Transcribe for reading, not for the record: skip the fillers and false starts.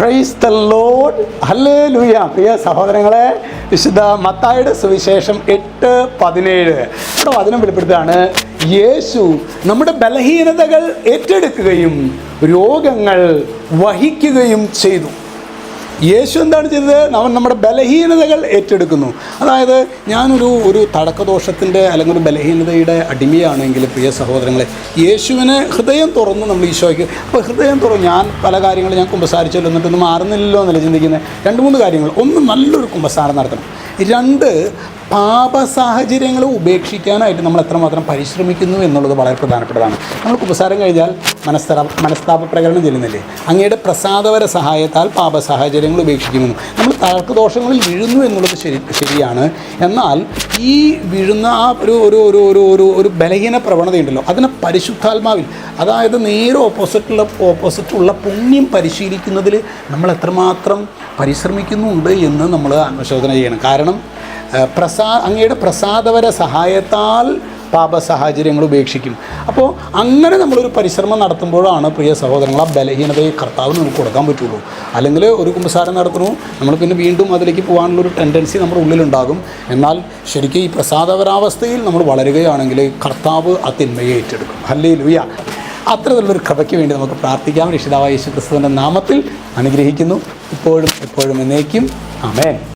Praise the Lord. Hallelujah. പ്രിയ സഹോദരങ്ങളെ, വിശുദ്ധ മത്തായിയുടെ സുവിശേഷം 8:17 ഇവിടെ വചനം വെളിപ്പെടുത്തുകയാണ്. യേശു നമ്മുടെ ബലഹീനതകൾ ഏറ്റെടുക്കുകയും രോഗങ്ങൾ വഹിക്കുകയും ചെയ്തു. യേശു എന്താണ് ചെയ്തത്? അവൻ നമ്മുടെ ബലഹീനതകൾ ഏറ്റെടുക്കുന്നു. അതായത് ഞാനൊരു തടക്കദോഷത്തിൻ്റെ അല്ലെങ്കിൽ ഒരു ബലഹീനതയുടെ അടിമയാണെങ്കിൽ പ്രിയ സഹോദരങ്ങളെ, യേശുവിന് ഹൃദയം തുറന്ന് നമ്മൾ ഈശോയ്ക്ക്, അപ്പോൾ ഹൃദയം തുറന്ന് ഞാൻ പല കാര്യങ്ങളും ഞാൻ കുമ്പസാരിച്ചല്ലോ എന്നിട്ടൊന്നും മാറുന്നില്ലല്ലോ എന്നല്ല ചിന്തിക്കുന്നത്. 2-3 കാര്യങ്ങൾ. ഒന്ന്, നല്ലൊരു കുമ്പസാരം നടത്തണം. 2, പാപ സാഹചര്യങ്ങൾ ഉപേക്ഷിക്കാനായിട്ട് നമ്മൾ എത്രമാത്രം പരിശ്രമിക്കുന്നു എന്നുള്ളത് വളരെ പ്രധാനപ്പെട്ടതാണ്. നമ്മൾ കുമ്പസാരം കഴിഞ്ഞാൽ മനസ്താപ പ്രകടനം ചെല്ലുന്നില്ലേ? അങ്ങയുടെ പ്രസാദപര സഹായത്താൽ പാപ സാഹചര്യങ്ങൾ ഉപേക്ഷിക്കുന്നു. നമ്മൾ തഴക്കദോഷങ്ങളിൽ വീഴുന്നു എന്നുള്ളത് ശരിയാണ്. എന്നാൽ ഈ വീഴുന്ന ആ ഒരു ബലഹീന പ്രവണതയുണ്ടല്ലോ, അതിനെ പരിശുദ്ധാത്മാവിൽ, അതായത് നേരെ ഓപ്പോസിറ്റുള്ള പുണ്യം പരിശീലിക്കുന്നതിൽ നമ്മൾ എത്രമാത്രം പരിശ്രമിക്കുന്നുണ്ട് എന്ന് നമ്മൾ ആത്മശോധന ചെയ്യണം. കാരണം അങ്ങയുടെ പ്രസാദപര സഹായത്താൽ പാപ സാഹചര്യങ്ങൾ ഉപേക്ഷിക്കും. അപ്പോൾ അങ്ങനെ നമ്മളൊരു പരിശ്രമം നടത്തുമ്പോഴാണ് പ്രിയ സഹോദരങ്ങൾ ആ ബലഹീനതയെ കർത്താവിന് നമുക്ക് കൊടുക്കാൻ പറ്റുള്ളൂ. അല്ലെങ്കിൽ ഒരു കുമ്പസാരം നടത്തുന്നു, നമ്മൾ പിന്നെ വീണ്ടും അതിലേക്ക് പോകാനുള്ളൊരു ടെൻഡൻസി നമ്മുടെ ഉള്ളിലുണ്ടാകും. എന്നാൽ ശരിക്കും ഈ പ്രസാദപരാവസ്ഥയിൽ നമ്മൾ വളരുകയാണെങ്കിൽ കർത്താവ് ആ തിന്മയെ ഏറ്റെടുക്കും. ഹല്ലേലൂയ. അത്തരത്തിലുള്ളൊരു കൃപയ്ക്ക് വേണ്ടി നമുക്ക് പ്രാർത്ഥിക്കാം. രക്ഷിതാവായ യേശു ക്രിസ്തുവിൻ്റെ നാമത്തിൽ അനുഗ്രഹിക്കുന്നു. ഇപ്പോഴും എപ്പോഴും എന്നേക്കും. ആമേൻ.